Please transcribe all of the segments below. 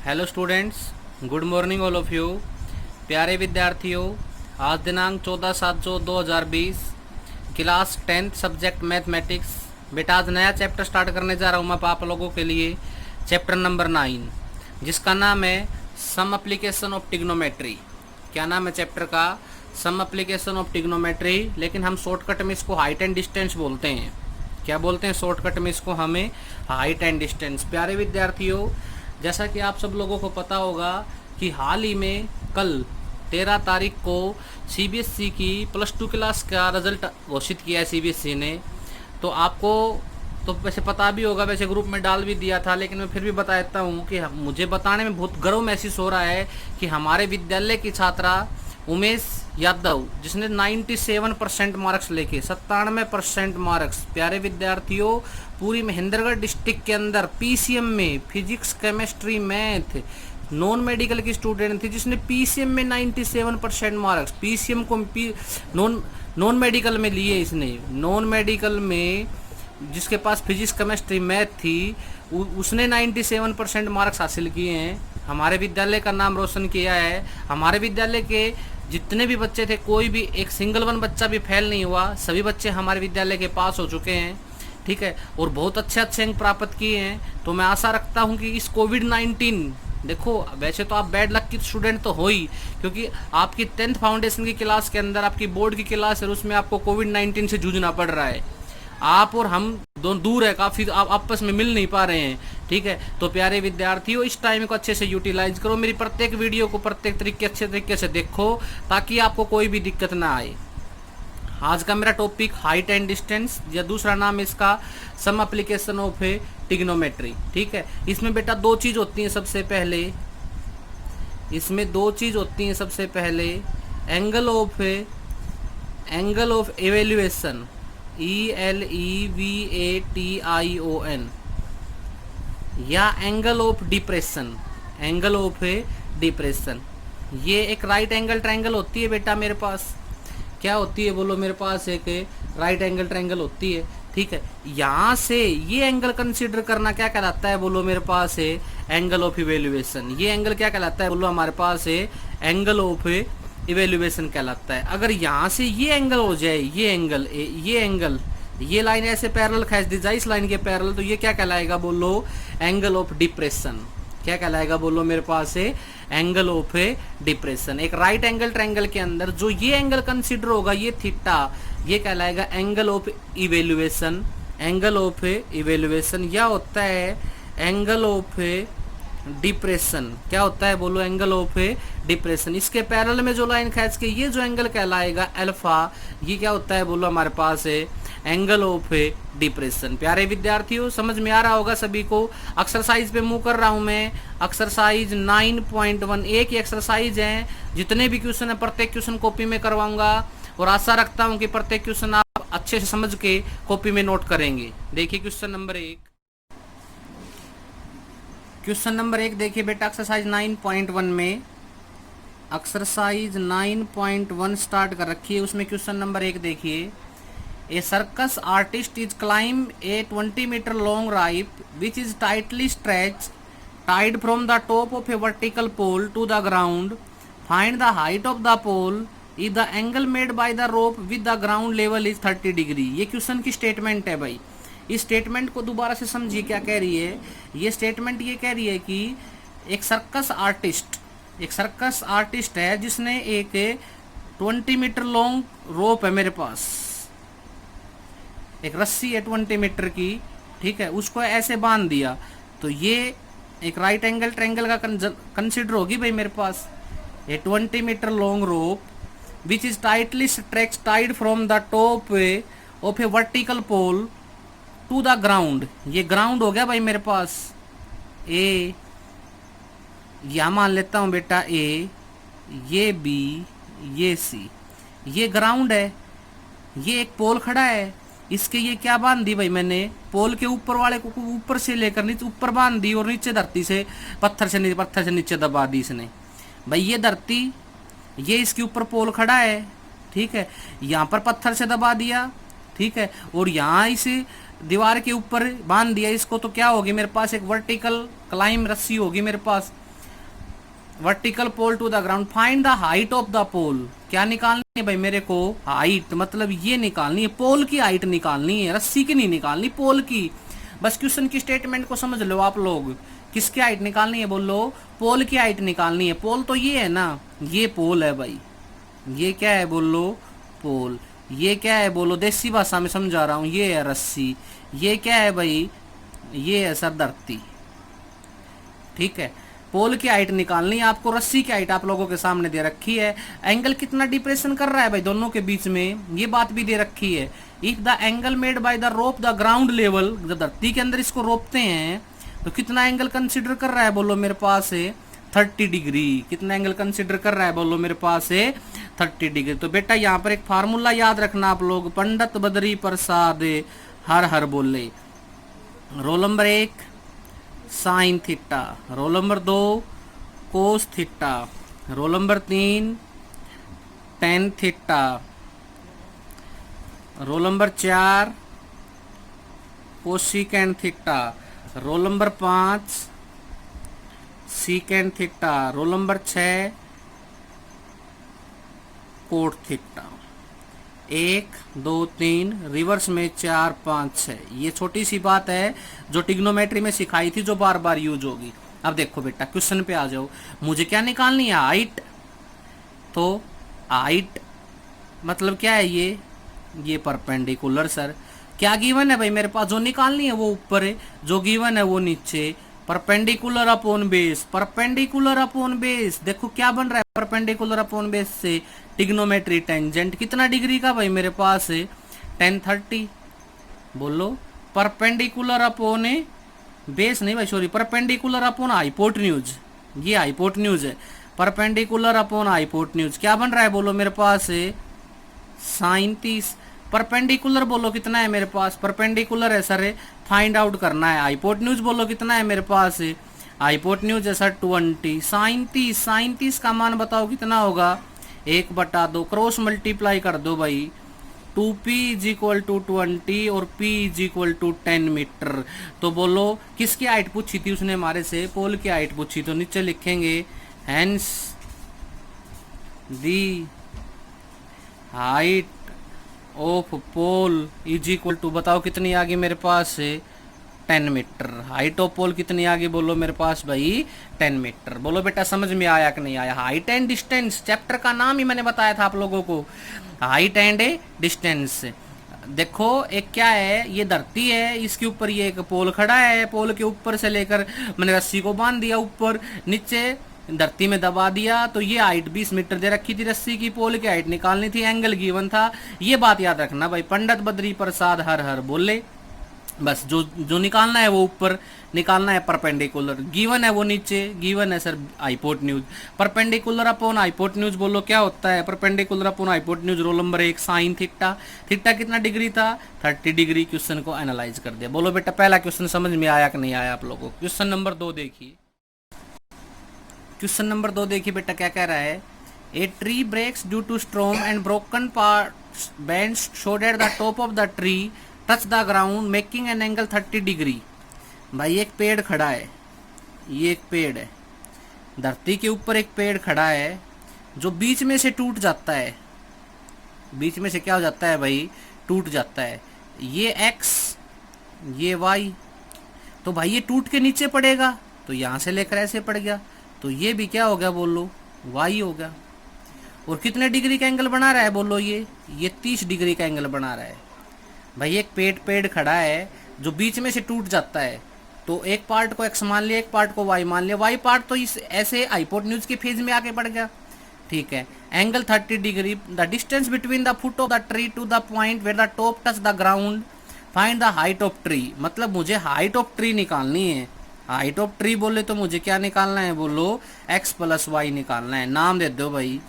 Hello students, good morning all of you. प्यारे विद्यार्थियों, आज दिनांक 14/7/2020, क्लास 10th सब्जेक्ट मैथमेटिक्स। बेटा आज नया चैप्टर स्टार्ट करने जा रहा हूँ मैं आप लोगों के लिए, चैप्टर नंबर 9, जिसका नाम है सम एप्लीकेशन ऑफ ट्रिग्नोमेट्री। क्या नाम है चैप्टर का? सम एप्लीकेशन ऑफ ट्रिग्नोमेट्री, लेकिन हम शॉर्टकट में इसको हाइट एंड डिस्टेंस बोलते हैं। क्या बोलते हैं शॉर्टकट में इसको? हमें हाइट एंड डिस्टेंस। प्यारे विद्यार्थियों, जैसा कि आप सब लोगों को पता होगा कि हाल ही में कल 13 तारीख को सीबीएसई की +2 क्लास का रिजल्ट घोषित किया है सीबीएसई ने। तो आपको तो वैसे पता भी होगा, वैसे ग्रुप में डाल भी दिया था, लेकिन मैं फिर भी बता देता हूँ कि मुझे बताने में बहुत गर्व महसूस हो रहा है कि हमारे विद्यालय की छात्रा उमेश यादव, जिसने 97% मार्क्स लेके 97% मार्क्स, प्यारे विद्यार्थियों, पूरी महेंद्रगढ़ डिस्ट्रिक्ट के अंदर पीसीएम में physics, chemistry, math, non medical की स्टूडेंट थी जिसने पीसीएम में 97% मार्क्स, पीसीएम को नॉन मेडिकल में लिए इसने। नॉन मेडिकल में जिसके पास फिजिक्स, केमिस्ट्री, मैथ थी, उसने 97% मार्क्स हासिल किए हैं। हमारे विद्यालय का नाम रोशन किया है। हमारे विद्यालय के जितने भी बच्चे थे, कोई भी एक सिंगल वन बच्चा भी फेल नहीं हुआ। सभी बच्चे हमारे विद्यालय के पास हो चुके हैं, ठीक है, और बहुत अच्छे अच्छे अंक प्राप्त किए हैं। तो मैं आशा रखता हूं कि इस कोविड-19, देखो वैसे तो आप बैड लक की स्टूडेंट तो हो ही, क्योंकि आपकी 10th फाउंडेशन की क्लास के अंदर आपकी बोर्ड की क्लास है, उसमें आपको कोविड-19 से जूझना पड़ रहा है। आप और हम दोनों दूर है काफ़ी, आप आपस में मिल नहीं पा रहे हैं, ठीक है। तो प्यारे विद्यार्थियों, इस टाइम को अच्छे से यूटिलाइज करो। मेरी प्रत्येक वीडियो को प्रत्येक तरीके अच्छे तरीके से देखो ताकि आपको कोई भी दिक्कत ना आए। आज का मेरा टॉपिक हाइट एंड डिस्टेंस, या दूसरा नाम इसका some application of a trigonometry, ठीक है। इसमें बेटा दो चीज़ होती हैं सबसे पहले, इसमें दो चीज़ होती हैं सबसे पहले, एंगल ऑफ एवेल्युएशन, ELEVATION, या angle of depression, angle of depression. ये एक राइट एंगल ट्रायंगल होती है बेटा मेरे पास। क्या होती है बोलो? मेरे पास एक राइट एंगल ट्रायंगल होती है, ठीक है। यहाँ से ये एंगल कंसीडर करना क्या कहलाता है बोलो? मेरे पास है एंगल ऑफ इवेल्युएशन। ये एंगल क्या कहलाता है बोलो? हमारे पास है एंगल ऑफ इवेल्युएशन कहलाता है। अगर यहाँ से ये एंगल हो जाए, ये एंगल, ये लाइन ऐसे पैरेलल खींच दी जाए इस लाइन के पैरेलल, तो ये क्या कहलाएगा बोलो? Angle of depression. क्या कहलाएगा बोलो? मेरे पास है एंगल ऑफ डिप्रेशन। एक राइट एंगल ट्रायंगल के अंदर जो ये एंगल कंसीडर होगा, ये थीटा, ये कहलाएगा angle of evaluation. Angle of evaluation या होता है एंगल ऑफ डिप्रेशन। क्या होता है बोलो? Angle of depression. इसके पैरेलल में जो लाइन खींच के ये जो एंगल कहलाएगा अल्फा, ये क्या होता है बोलो? हमारे पास है एंगल ऑफ डिप्रेशन। प्यारे विद्यार्थियों, समझ में आ रहा होगा सभी को। एक्सरसाइज पे मूव कर रहा हूं मैं, एक्सरसाइज 9.1। एक ही एक्सरसाइज है, जितने भी क्वेश्चन है प्रत्येक क्वेश्चन कॉपी में करवाऊंगा, और आशा रखता हूं कि प्रत्येक क्वेश्चन आप अच्छे से समझ के कॉपी में नोट करेंगे। देखिए क्वेश्चन नंबर 1, क्वेश्चन नंबर 1 देखिए बेटा, एक्सरसाइज 9.1 में, एक्सरसाइज 9.1 स्टार्ट कर रखी है। उसमें क्वेश्चन नंबर 1 देखिए, a circus artist is climb a 20 metre long rope which is tightly stretch tied from the top of a vertical pole to the ground. Find the height of the pole if the angle made by the rope with the ground level is 30 degree. ये question की statement है भाई। इस statement को दोबारा से समझिए क्या कह रही है। ये स्टेटमेंट ये कह रही है कि एक सर्कस आर्टिस्ट है जिसने एक 20 मीटर लॉन्ग रोप है, मेरे पास एक रस्सी है 20 मीटर की, ठीक है, उसको ऐसे बांध दिया। तो ये एक राइट एंगल ट्रायंगल का कंसिडर होगी भाई मेरे पास। A 20 metre long rope which is tightly stretch tied from the top of a vertical pole to the ground. ये ग्राउंड हो गया भाई मेरे पास ए, या मान लेता हूं बेटा ए, ये बी, ये सी, ये ग्राउंड है। ये एक पोल खड़ा है, इसके ये क्या बांध दी भाई मैंने? पोल के ऊपर वाले को ऊपर से लेकर नीचे ऊपर बांध दी, और नीचे धरती से पत्थर से नीचे दबा दी इसने भाई। ये धरती, ये इसके ऊपर पोल खड़ा है, ठीक है, यहाँ पर पत्थर से दबा दिया, ठीक है, और यहाँ इसे दीवार के ऊपर बांध दिया इसको। तो क्या होगी मेरे पास? एक वर्टिकल क्लाइम रस्सी होगी मेरे पास। Vertical pole to the ground, find the height of the pole. क्या निकालनी है भाई मेरे को? हाइट, मतलब ये निकालनी है, पोल की हाइट निकालनी है, रस्सी की नहीं निकालनी, पोल की। बस क्वेश्चन की स्टेटमेंट को समझ लो आप लोग, किसकी हाइट निकालनी है बोलो? पोल की हाइट निकालनी है। पोल तो ये है ना, ये पोल है भाई, ये क्या है बोलो? पोल। ये क्या है बोलो? देसी भाषा में समझा रहा हूं, ये है रस्सी। ये क्या है भाई? ये है सर धरती। ठीक है, पोल की हाइट निकालनी है आपको, रस्सी की हाइट आप लोगों के सामने दे रखी है। एंगल कितना डिप्रेशन कर रहा है भाई दोनों के बीच में, ये बात भी दे रखी है। If the angle made by the rope the ground level, जब धरती के अंदर इसको रोपते हैं तो कितना एंगल कंसिडर कर रहा है बोलो मेरे पास है? 30 डिग्री। कितना एंगल कंसिडर कर रहा है बोलो मेरे पास है? 30 डिग्री। तो बेटा यहाँ पर एक फार्मूला याद रखना आप लोग, पंडित बद्री प्रसाद हर हर बोले। Roll number 1 sine theta, roll number 2 cos theta, roll number 3 tan theta, roll number 4 cosecant theta, roll number 5 secant theta, roll number 6 cot theta. 1 2 3 reverse में 4 5 6। ये छोटी सी बात है जो टिग्नोमेट्री में सिखाई थी, जो बार बार यूज होगी। अब देखो बेटा क्वेश्चन पे आ जाओ, मुझे क्या निकालनी है? हाइट। तो हाइट मतलब क्या है? ये परपेंडिकुलर सर। क्या गिवन है भाई मेरे पास? जो निकालनी है वो ऊपर है, जो गिवन है वो नीचे। Perpendicular upon base, perpendicular upon base. देखो क्या बन रहा है परपेंडिकुलर अपॉन बेस से? Trigonometry tangent. कितना डिग्री का भाई मेरे पास है? 1030। बोलो परपेंडिकुलर अपॉन बेस नहीं भाई, सॉरी, परपेंडिकुलर अपॉन हाइपोटेन्यूज। ये हाइपोटेन्यूज है, परपेंडिकुलर अपॉन हाइपोटेन्यूज। क्या बन रहा है बोलो मेरे पास है? साइन 30। परपेंडिकुलर बोलो कितना है मेरे पास? परपेंडिकुलर है सर, फाइंड आउट करना है। हाइपोटेन्यूज बोलो कितना है मेरे पास? हाइपोटेन्यूज है सर 20। साइन 30, साइन 30 का मान बताओ कितना होगा? 1/2। क्रॉस मल्टीप्लाई कर दो भाई। 2p इज इक्वल टू 20 और p is equal to 10 metre. तो बोलो किसकी हाइट पूछी थी उसने हमारे से? पोल की हाइट पूछी। तो नीचे लिखेंगे hence the height of pole is equal to, बताओ कितनी आ गई मेरे पास है? 10 मीटर। हाइट ऑफ पोल कितनी आ गई बोलो मेरे पास भाई? 10 मीटर। बोलो बेटा समझ में आया कि नहीं आया? हाइट एंड डिस्टेंस, चैप्टर का नाम ही मैंने बताया था आप लोगों को, हाइट एंड डिस्टेंस। देखो एक क्या है, ये धरती है, इसके ऊपर ये एक पोल खड़ा है, पोल के ऊपर से लेकर मैंने रस्सी को बांध दिया ऊपर, नीचे धरती में दबा दिया। तो ये हाइट 20 मीटर दे रखी थी रस्सी की, पोल की हाइट निकालनी थी, एंगल गिवन था। ये बात याद रखना भाई, पंडित बद्री प्रसाद हर हर बोले। बस जो निकालना है वो ऊपर निकालना है, परपेंडिकुलर गिवन है वो नीचे, गिवन है sir hypotenuse. Perpendicular upon hypotenuse बोलो क्या होता है? Perpendicular upon hypotenuse roll number 1 sine theta. Theta कितना डिग्री था? 30 डिग्री। क्वेश्चन को एनालाइज कर दिया। बोलो बेटा पहला क्वेश्चन समझ में आया कि नहीं आया आप लोगों को? क्वेश्चन नंबर 2 देखिए, क्वेश्चन नंबर 2 देखिए बेटा क्या कह रहा है? A tree breaks due to storm and broken parts bends show that the top of the tree touch the ground making an angle 30 degree. भाई एक पेड़ खड़ा है, ये एक पेड़ है, धरती के ऊपर एक पेड़ खड़ा है जो बीच में से टूट जाता है। बीच में से क्या हो जाता है भाई? टूट जाता है। ये x, ये y। तो भाई ये टूट के नीचे पड़ेगा, तो यहाँ से लेकर ऐसे पड़ गया, तो ये भी क्या हो गया बोलो? y हो गया। और कितने डिग्री का एंगल बना रहा है बोलो? ये 30 डिग्री का एंगल बना रहा है। भाई एक पेड़ खड़ा है जो बीच में से टूट जाता है, तो एक पार्ट को x मान लिया, एक पार्ट को y मान लिया। y पार्ट तो इस ऐसे हाइपोटेन्यूज के फेज में आके पड़ गया। ठीक है, angle 30 degree. The distance between the foot of the tree to the point where the top touch the ground, find the height of tree. मतलब मुझे हाइट ऑफ ट्री निकालनी है। हाइट ऑफ ट्री बोले तो मुझे क्या निकालना है बोलो? x + y निकालना है। नाम दे दो भाई,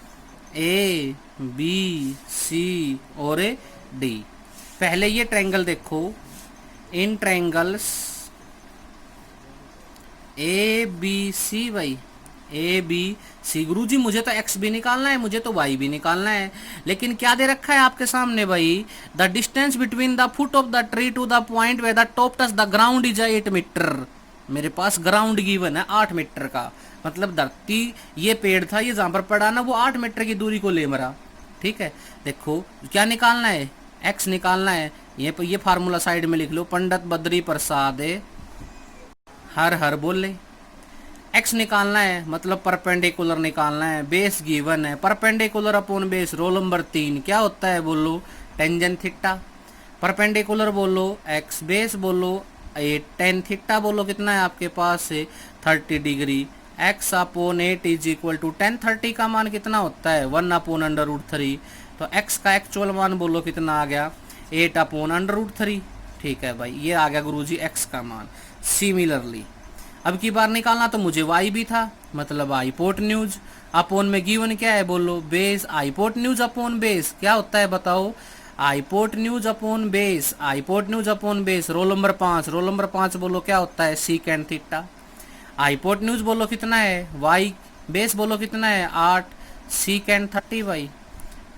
a b c और d। पहले ये ट्रायंगल देखो, इन ट्रायंगल्स ए बी सी भाई, ए बी सी। गुरुजी मुझे तो एक्स भी निकालना है, मुझे तो वाई भी निकालना है, लेकिन क्या दे रखा है आपके सामने भाई? The distance between the foot of the tree to the point where the top touch the ground is 8 metre. मेरे पास ग्राउंड गिवन है 8 मीटर का, मतलब धरती ये पेड़ था, ये जहाँ पर पड़ा ना वो 8 मीटर की दूरी को ले मरा। ठीक है, देखो क्या निकालना है, एक्स निकालना है। ये फार्मूला साइड में लिख लो, पंडित बद्री प्रसाद हर हर बोले। एक्स निकालना है मतलब परपेंडिकुलर निकालना है, बेस गिवन है, perpendicular upon base roll number 3 क्या होता है बोलो, टेंजेंट थीटा। परपेंडिकुलर बोलो एक्स, बेस बोलो ए, टेन थीटा बोलो कितना है आपके पास से 30 degree. X upon 8 is equal to tan 30 का मान कितना होता है 1 अपॉन अंडर रूट 3। तो एक्स का एक्चुअल मान बोलो कितना आ गया 8 अपॉन अंडर रूट 3। ठीक है भाई, ये आ गया गुरुजी एक्स का मान। सिमिलरली अब की बार निकालना तो मुझे वाई भी था, मतलब हाइपोटेन्यूज अपॉन में गिवन क्या है बोलो बेस, हाइपोटेन्यूज अपॉन बेस क्या होता है बताओ, hypotenuse upon base, hypotenuse upon base roll number 5, roll number 5 बोलो क्या होता है सीकेंड थीटा। हाइपोटेन्यूज बोलो कितना है वाई, बेस बोलो कितना है 8, secant 30 Y,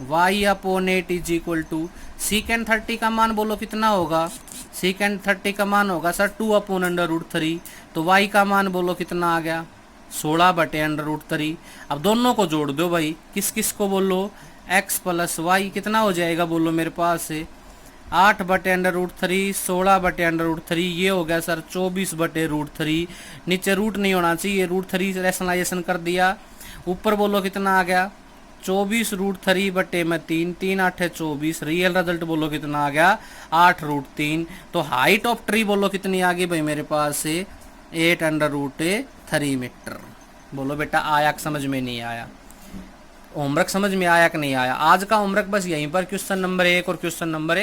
Y upon 8 is equal to secant 30 का मान बोलो कितना होगा, सीकेंड 30 का मान होगा सर 2 अपॉन अंडर रूट 3। तो वाई का मान बोलो कितना आ गया 16 बटे अंडर रूट 3। अब दोनों को जोड़ दो भाई, किस किस को बोलो एक्स प्लस वाई कितना हो जाएगा बोलो मेरे पास से 8 बटे अंडर रूट 3, 16 बटे अंडर रूट 3, ये हो गया सर 24 बटे रूट 3। नीचे रूट नहीं होना चाहिए, रूट 3 रैशनलाइजेशन कर दिया, ऊपर बोलो कितना आ गया 24 रूट 3 बटे में 3, 3 8 है 24, रियल रिजल्ट बोलो कितना आ गया 8 रूट 3। तो हाइट ऑफ ट्री बोलो कितनी आ गई भाई मेरे पास से 8 अंडर रूट 3 मीटर। बोलो बेटा आया कि समझ में नहीं आया, होमवर्क समझ में आया कि नहीं आया। आज का होमवर्क बस यहीं पर क्वेश्चन नंबर 1 और क्वेश्चन नंबर